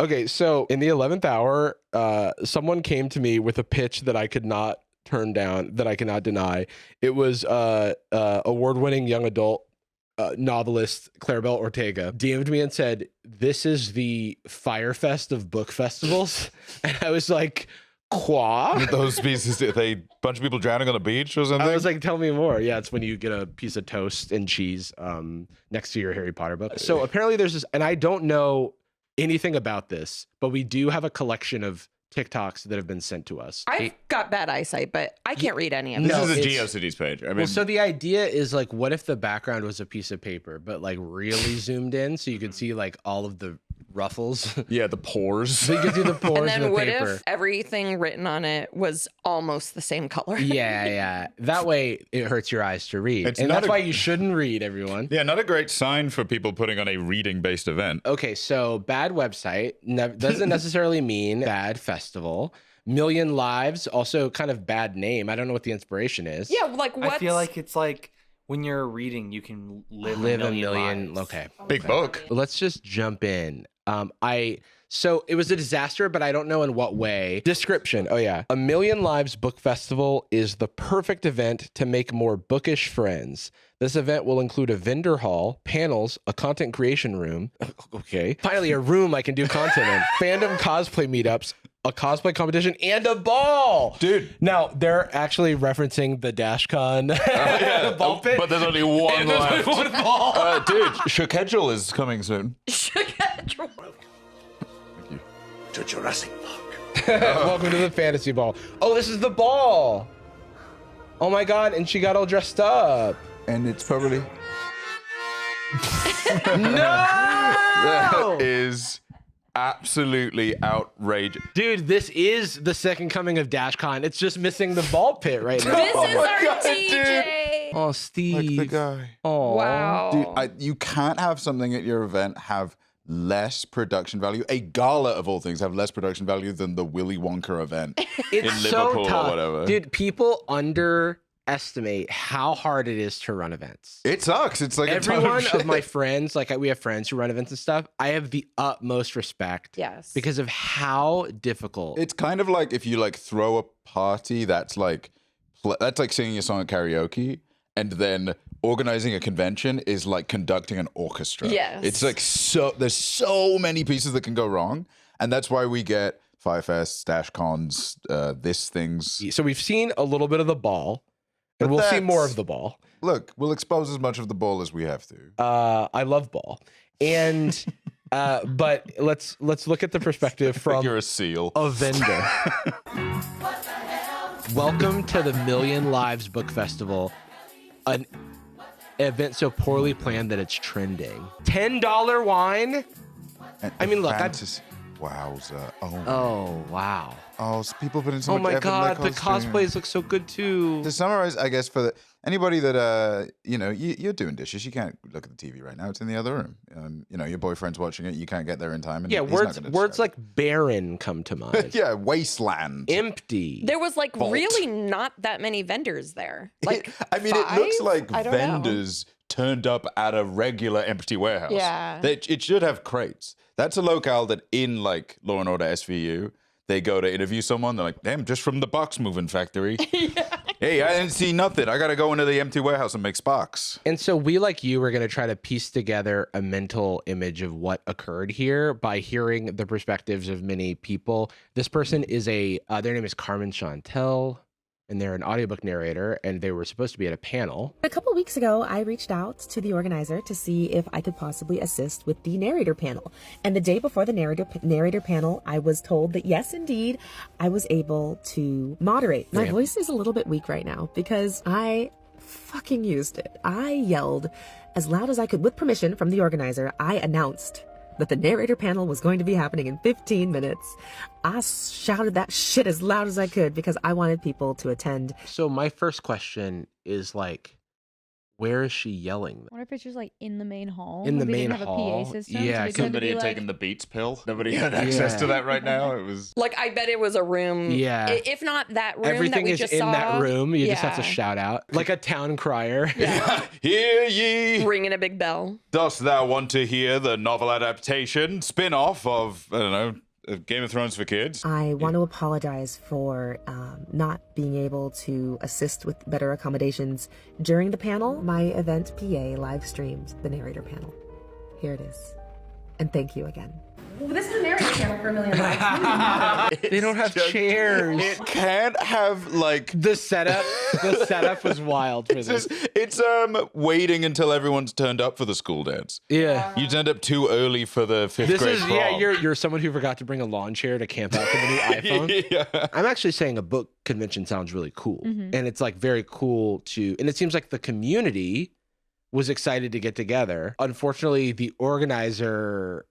Okay, so in the 11th hour, someone came to me with a pitch that I could not turn down, that I cannot deny. It was award-winning young adult novelist Claribel Ortega DM'd me and said, "This is the Fyre Fest of book festivals," and I was like, "Qua?" Those pieces, are they a bunch of people drowning on a beach or something? I was like, "Tell me more." Yeah, it's when you get a piece of toast and cheese next to your Harry Potter book. So apparently there's this, and I don't know anything about this, but we do have a collection of TikToks that have been sent to us. I've got bad eyesight, but I can't read any of This them. is a GeoCities page. I mean, Well, so the idea is like, what if the background was a piece of paper, but like really zoomed in so you could see like all of the ruffles? yeah, the pores. So you could see the pores And in then the what paper. if everything written on it was almost the same color? Yeah. That way it hurts your eyes to read. It's And not that's a- why you shouldn't read, everyone. Yeah, not a great sign for people putting on a reading-based event. Okay, so bad website doesn't necessarily mean bad festival. Million Lives, also kind of bad name. I don't know what the inspiration is. Yeah, like what's... I feel like it's like when you're reading, you can live Live a million lives. Okay. Big book. Let's just jump in. So it was a disaster, but I don't know in what way. Description. Oh yeah. A Million Lives Book Festival is the perfect event to make more bookish friends. This event will include a vendor hall, panels, a content creation room. Okay. Finally, a room I can do content in. Fandom cosplay meetups, a cosplay competition, and a ball. Dude. Now, they're actually referencing the DashCon ball pit. But there's only one left. One ball. Dude, Schedule is coming soon. To Jurassic Park. Welcome to the fantasy ball. Oh, this is the ball. Oh my God, and she got all dressed up. And it's probably... No! That is absolutely outrageous. Dude, this is the second coming of DashCon. It's just missing the ball pit right now. This Oh is my our God, DJ. Oh, Steve. Like the guy. Oh, Wow. Dude, you can't have something at your event have less production value. A gala of all things have less production value than the Willy Wonka event It's in so Liverpool tough. or whatever. Dude, people underestimate how hard it is to run events. It sucks. It's like Every a ton one of, of my shit. friends, like we have friends who run events and stuff, I have the utmost respect. Yes. Because of how difficult. It's kind of like if you like throw a party that's like singing a song at karaoke, and then organizing a convention is like conducting an orchestra. Yes. It's like there's so many pieces that can go wrong, and that's why we get Fyre Fests, Dash Cons, this things. So we've seen a little bit of the ball, and But we'll see more that's- of the ball. Look, we'll expose as much of the ball as we have to. I love ball, and but let's look at the perspective from You're a seal. a vendor. Welcome to the Million Lives Book Festival, an event so poorly planned that it's trending. $10 wine. And I mean, look, fantasy. Wowza. Oh wow. Oh, so people put in so Oh much my effort in their God, the costume. cosplays look so good too. To summarize, I guess for anybody that you're doing dishes, you can't look at the TV right now. It's in the other room. Your boyfriend's watching it. You can't get there in time. And Yeah, he's not words gonna words distract like barren come to mind. you. Yeah, wasteland. Empty. There was like Vault. really not that many vendors there. Like I mean, it looks five? like I don't know. vendors turned up at a regular empty warehouse. Yeah. It should have crates. That's a locale that in like Law and Order SVU, they go to interview someone. They're like, damn, just from the box moving factory. Hey, I didn't see nothing. I got to go into the empty warehouse and make sparks. And so we, like you, are going to try to piece together a mental image of what occurred here by hearing the perspectives of many people. This person is their name is Carmen Chantel, and they're an audiobook narrator, and they were supposed to be at a panel. A couple weeks ago, I reached out to the organizer to see if I could possibly assist with the narrator panel. And the day before the narrator panel, I was told that yes, indeed, I was able to moderate. My voice is a little bit weak right now because I fucking used it. I yelled as loud as I could with permission from the organizer. I announced that the narrator panel was going to be happening in 15 minutes. I shouted that shit as loud as I could because I wanted people to attend. So my first question is like, Where is she yelling? I wonder if it's just like in the main hall. In the They main didn't have hall? a PA system. Yeah, so they had to Somebody be had like, taken the Beats pill. Nobody had access to that right now. It was Like, I bet it was a room. Yeah. If not that room Everything that we is just in saw. that room. You just have to Yeah. shout out like a town crier. Hear ye! Ringing a big bell. Dost thou want to hear the novel adaptation spin-off of, I don't know, Game of Thrones for kids? I want to apologize for not being able to assist with better accommodations during the panel. My event PA live streamed the narrator panel. Here it is. And thank you again. Well, this is a narrator panel for a million likes. They don't have chairs. It can't have like The setup was wild for this. it's waiting until everyone's turned up for the school dance. Yeah. You turned up too early for the fifth This grade is prom. you're someone who forgot to bring a lawn chair to camp out for the new iPhone. Yeah. I'm actually saying a book convention sounds really cool. And it's like very cool and it seems like the community was excited to get together. Unfortunately, the organizer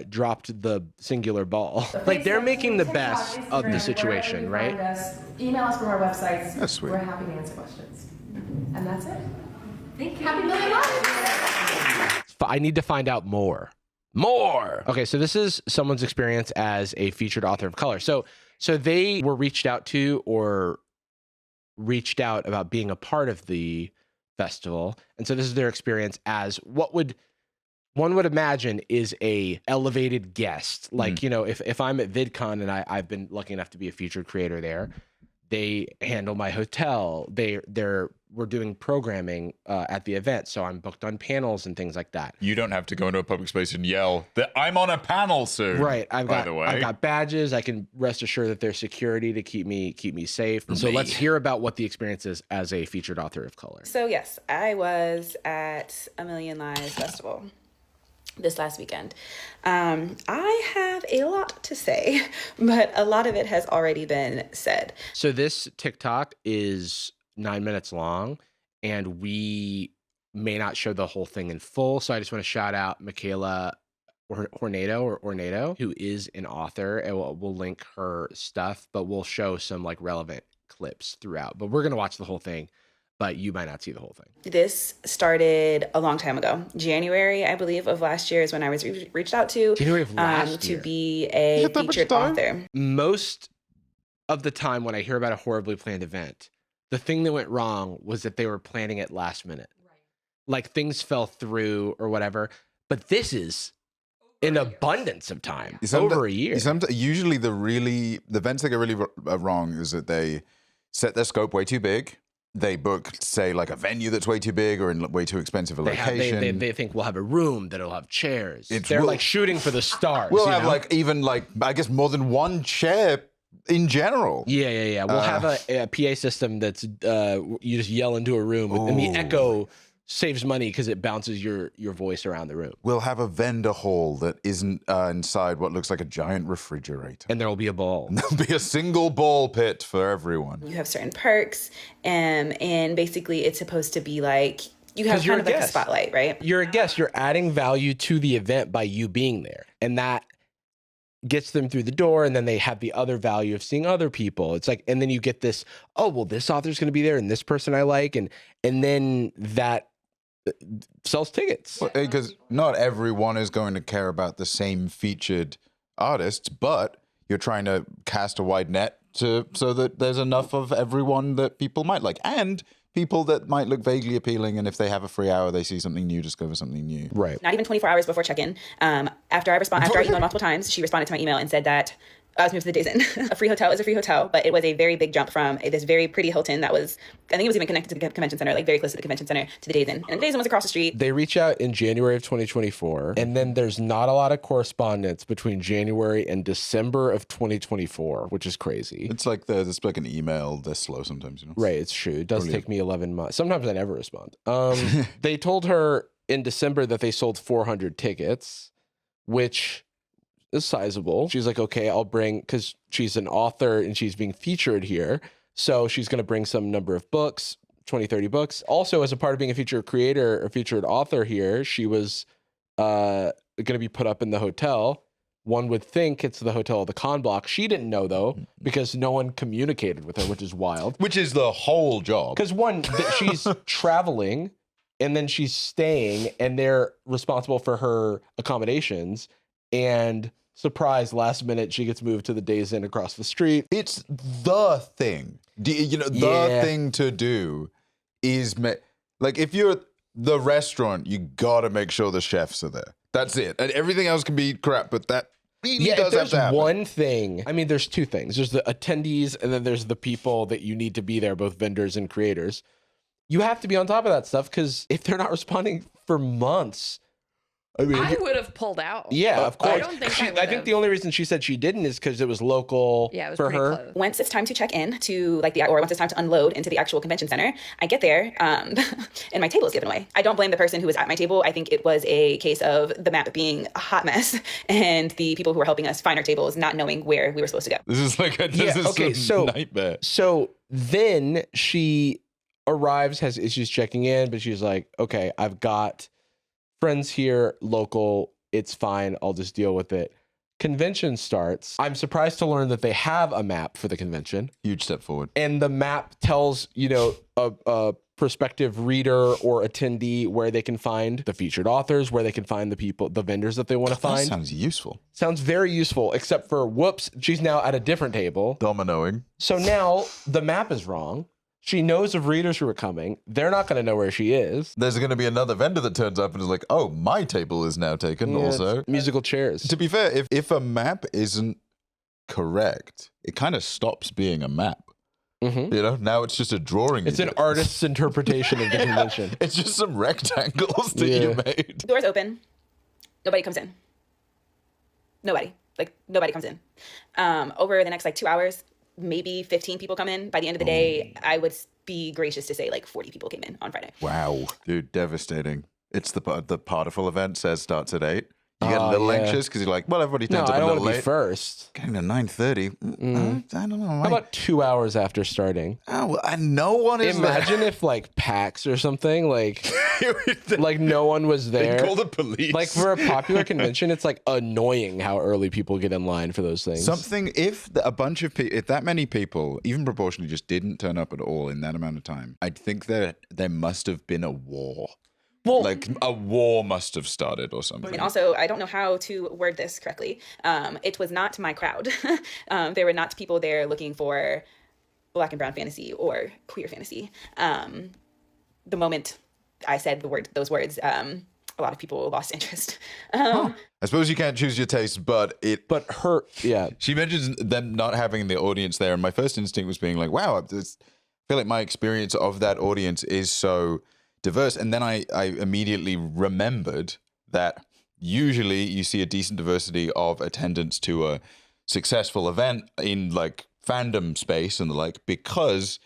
dropped the singular ball. Like they're making the best of the situation, right? Email us from our websites. That's sweet. We're happy to answer questions. And that's it. Thank you. Happy million likes. I need to find out more. More. Okay, so this is someone's experience as a featured author of color. So they were reached out to or reached out about being a part of the festival. And so this is their experience as what one would imagine is a elevated guest. Like, you know, if I'm at VidCon and I've been lucky enough to be a featured creator there, they handle my hotel. We're doing programming at the event. So I'm booked on panels and things like that. You don't have to go into a public space and yell that I'm on a panel soon. Right. I've got badges. I can rest assured that there's security to keep me safe. And so let's hear about what the experience is as a featured author of color. So yes, I was at A Million Lives Festival this last weekend. I have a lot to say, but a lot of it has already been said. So this TikTok is 9 minutes long, and we may not show the whole thing in full. So I just want to shout out Michaela Ornado, who is an author, and we'll link her stuff, but we'll show some like relevant clips throughout. But we're gonna watch the whole thing, but you might not see the whole thing. This started a long time ago. January, I believe, of last year is when I was reached out to. January of last year. To be a featured author. Most of the time when I hear about a horribly planned event, the thing that went wrong was that they were planning it last minute. Like things fell through or whatever. But this is an abundance of time, over a year. Usually the events that get really wrong is that they set their scope way too big. They book, say, like a venue that's way too big or in way too expensive a location. They think we'll have a room that'll have chairs. They're like shooting for the stars. We'll have I guess more than one chair in general. Yeah. We'll have a PA system that's you just yell into a room and the echo saves money because it bounces your voice around the room. We'll have a vendor hall that isn't inside what looks like a giant refrigerator. And there will be a ball. And there'll be a single ball pit for everyone. You have certain perks, and basically it's supposed to be like, you have kind of like a spotlight, right? You're a guest. You're adding value to the event by you being there. And that gets them through the door, and then they have the other value of seeing other people. It's like, and then you get this, oh, well, this author's going to be there and this person I like. And then that sells tickets. Because not everyone is going to care about the same featured artists, but you're trying to cast a wide net so that there's enough of everyone that people might like, and people that might look vaguely appealing, and if they have a free hour, they see something new, discover something new. Right. Not even 24 hours before check-in. After I emailed multiple times, she responded to my email and said that I was moved to the Days Inn. A free hotel is a free hotel, but it was a very big jump from this very pretty Hilton that was, I think it was even connected to the convention center, like very close to the convention center, to the Days Inn. And the Days Inn was across the street. They reach out in January of 2024, and then there's not a lot of correspondence between January and December of 2024, which is crazy. It's like there's like an email this slow sometimes, you know? Right, it's true. It does take me 11 months. Sometimes I never respond. They told her in December that they sold 400 tickets, which is sizable. She's like, okay, I'll bring, because she's an author and she's being featured here. So she's going to bring some number of books, 20, 30 books. Also, as a part of being a featured creator or featured author here, she was going to be put up in the hotel. one would think it's the hotel of the con block. She didn't know though, because no one communicated with her, which is wild. Which is the whole job. Because one, she's traveling and then she's staying and they're responsible for her accommodations. And surprise, last minute, she gets moved to the Days Inn across the street. It's the thing. The thing to do is, like, if you're the restaurant, you gotta make sure the chefs are there. That's it. And everything else can be crap, but that really does have to happen. One thing, I mean, there's two things. There's the attendees and then there's the people that you need to be there, both vendors and creators. You have to be on top of that stuff because if they're not responding for months, I mean, I would have pulled out. Yeah, of course. I don't think I think the only reason she said she didn't is because it was local it was for pretty her. close. Once it's time to check in to or once it's time to unload into the actual convention center, I get there and my table is given away. I don't blame the person who was at my table. I think it was a case of the map being a hot mess and the people who were helping us find our tables not knowing where we were supposed to go. This is like a nightmare. So then she arrives, has issues checking in, but she's like, okay, I've got friends here, local, it's fine, I'll just deal with it. Convention starts. I'm surprised to learn that they have a map for the convention. Huge step forward. And the map tells, a prospective reader or attendee where they can find the featured authors, where they can find the vendors that they want to find. That sounds useful. Sounds very useful, except for, whoops, she's now at a different table. Dominoing. So now the map is wrong. She knows of readers who are coming. They're not going to know where she is. There's going to be another vendor that turns up and is like, oh, my table is now taken also. Musical chairs. To be fair, if a map isn't correct, it kind of stops being a map. Mm-hmm. Now it's just a drawing. It's an artist's interpretation of the convention. It's just some rectangles that you made. Doors open. Nobody comes in. Nobody comes in. Over the next 2 hours, maybe 15 people come in. By the end of the day, I would be gracious to say 40 people came in on Friday. Wow. Dude, devastating. It's the Particle event says starts at 8. You get a little anxious because you're like, well, everybody turns up a little late. Be first. Getting to 9:30. I don't know. How about 2 hours after starting? Oh, well, no one is Imagine if PAX or something, no one was there. They call the police. For a popular convention, it's annoying how early people get in line for those things. If a bunch of people, if that many people, even proportionally, just didn't turn up at all in that amount of time, I'd think that there must have been a war. Well, a war must have started or something. And also, I don't know how to word this correctly. It was not my crowd. There were not people there looking for Black and brown fantasy or queer fantasy. The moment I said those words, a lot of people lost interest. I suppose you can't choose your taste, but her, yeah. She mentions them not having the audience there, and my first instinct was being like, wow, I feel like my experience of that audience is so diverse. And then I immediately remembered that usually you see a decent diversity of attendance to a successful event in fandom space and the like, because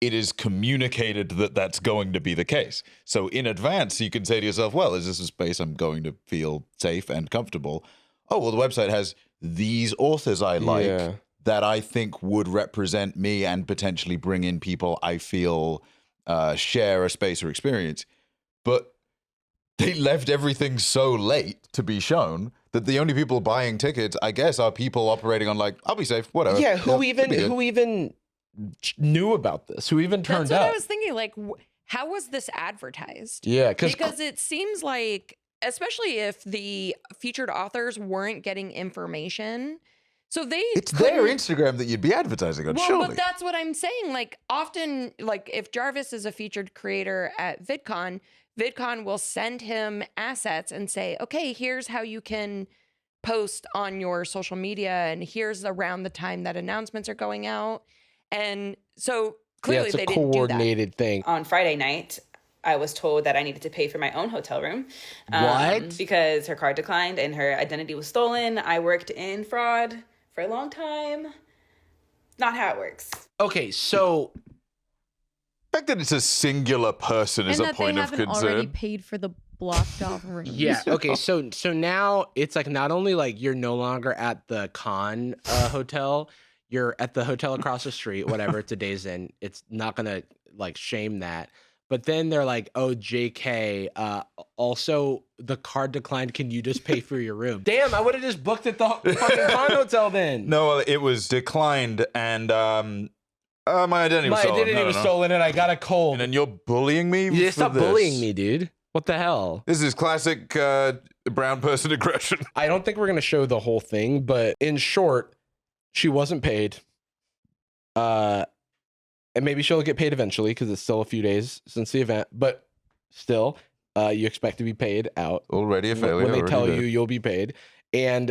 it is communicated that that's going to be the case. So in advance, you can say to yourself, well, is this a space I'm going to feel safe and comfortable? Oh, well, the website has these authors I like that I think would represent me and potentially bring in people I feel share a space or experience. But they left everything so late to be shown that the only people buying tickets, I guess, are people operating on I'll be safe, whatever. Yeah, who even knew about this? Who even turned up? That's what I was thinking. How was this advertised? Yeah, because it seems like, especially if the featured authors weren't getting information. So it's their Instagram that you'd be advertising on, surely. But that's what I'm saying. Often, if Jarvis is a featured creator at VidCon will send him assets and say, okay, here's how you can post on your social media, and here's around the time that announcements are going out. And so clearly they didn't do that. It's a coordinated thing. On Friday night, I was told that I needed to pay for my own hotel room. What? Because her card declined and her identity was stolen. I worked in fraud for a long time. Not how it works. Okay, so the fact that it's a singular person is a point of concern. And that they haven't already paid for the blocked off room. Yeah. Okay. So now it's not only you're no longer at the con hotel, you're at the hotel across the street. Whatever. It's a Days Inn. It's not gonna shame that, But then they're like, oh, JK, also the card declined. Can you just pay for your room? Damn, I would have just booked at the fucking condo hotel then. No, it was declined and my identity was stolen. My identity was stolen and I got a cold. And then you're bullying me? Yeah, for stop this? bullying me, dude. What the hell? This is classic brown person aggression. I don't think we're going to show the whole thing, but in short, she wasn't paid. And maybe she'll get paid eventually because it's still a few days since the event, but still, you expect to be paid out. Already a failure. When they tell you you'll be paid. And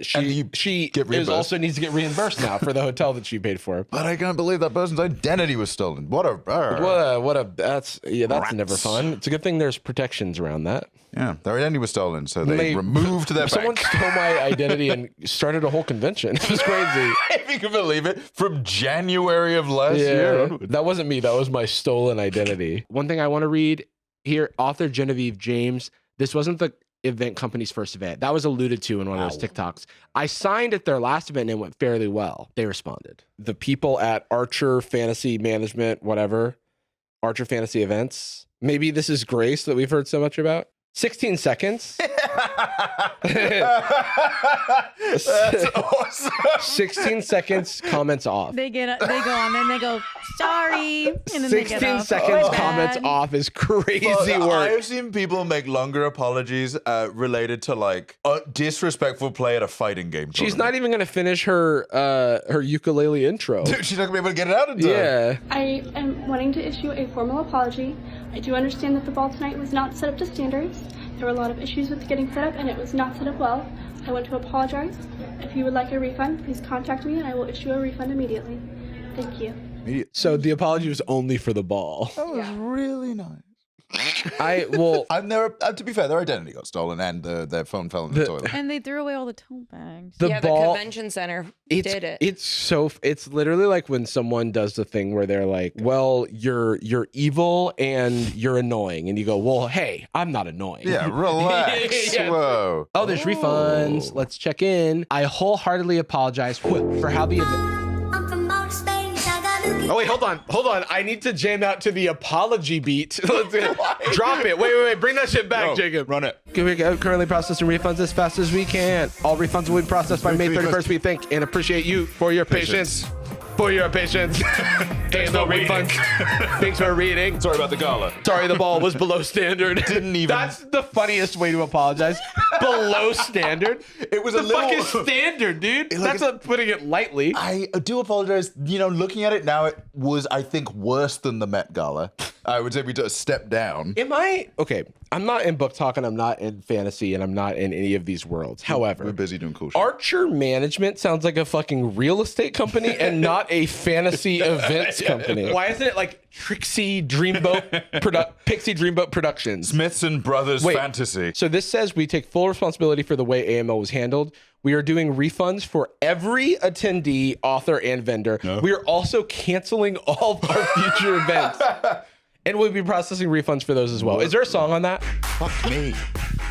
she also needs to get reimbursed now for the hotel that she paid for. But I can't believe that person's identity was stolen. That's never fun. It's a good thing there's protections around that. Yeah, their identity was stolen, so they removed their Someone bank. stole my identity and started a whole convention. It was crazy. If you can believe it, from January of last year. That wasn't me. That was my stolen identity. One thing I want to read here, author Genevieve James. This wasn't the event company's first event. That was alluded to in one of those TikToks. I signed at their last event and it went fairly well. They responded. The people at Archer Fantasy Management, whatever, Archer Fantasy Events. Maybe this is Grace that we've heard so much about. 16 seconds. That's awesome. 16 seconds, comments off. They go on and they go, sorry. And then 16 they get off. seconds, Oh, comments bad. off is crazy Well, work. I've seen people make longer apologies related to like disrespectful play at a fighting game. She's not even going to finish her ukulele intro. Dude, she's not going to be able to get it out in time. Yeah. I am wanting to issue a formal apology. I do understand that the ball tonight was not set up to standards. There were a lot of issues with getting set up and it was not set up well. I want to apologize. If you would like a refund, please contact me and I will issue a refund immediately. Thank you. So the apology was only for the ball. That was really nice. To be fair, their identity got stolen and their phone fell in the toilet. And they threw away all the tote bags. The convention center did it. It's literally like when someone does the thing where they're like, well, you're evil and you're annoying. And you go, well, hey, I'm not annoying. Yeah, relax. Yeah. Whoa. Oh, there's refunds. Let's check in. I wholeheartedly apologize for how the event... Oh, wait, hold on. I need to jam out to the apology beat. Let's drop it. Wait. Bring that shit back, Jacob. Run it. We are currently processing refunds as fast as we can. All refunds will be processed by May 31st. We thank and appreciate you for your patience. For your patience. And no refunds. Thanks for reading. Sorry about the gala. Sorry, the ball was below standard. Didn't even. That's the funniest way to apologize. Below standard. It was the a little. fuck is standard, dude? That's putting it lightly. I do apologize. You know, looking at it now, it was, I think, worse than the Met Gala. I would say we took a step down. Am I? Okay, I'm not in book talk and I'm not in fantasy and I'm not in any of these worlds. However, we're busy doing cool shit. Archer Management sounds like a fucking real estate company and not a fantasy events company. Why isn't it like Pixie Dreamboat Productions? Smiths and Brothers Fantasy. So this says we take full responsibility for the way AML was handled. We are doing refunds for every attendee, author, and vendor. No. We are also canceling all of our future events. And we'll be processing refunds for those as well. Is there a song on that? Fuck me.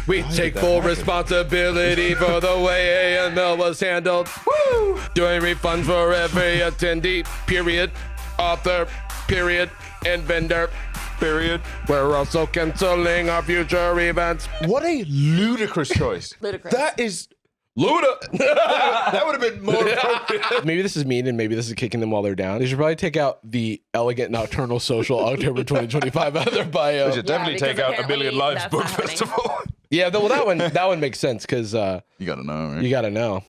We take full responsibility for the way AML was handled. Woo! Doing refunds for every attendee, period, author, period, and vendor, period. We're also canceling our future events. What a ludicrous choice. Ludicrous. That is... Luda! That would have been more appropriate. Maybe this is mean and maybe this is kicking them while they're down. They should probably take out the Elegant Nocturnal Social October 2025 out of their bio. They should definitely take out A Million Lives Book Festival. Yeah, well, that one makes sense because you gotta know, right? You gotta know.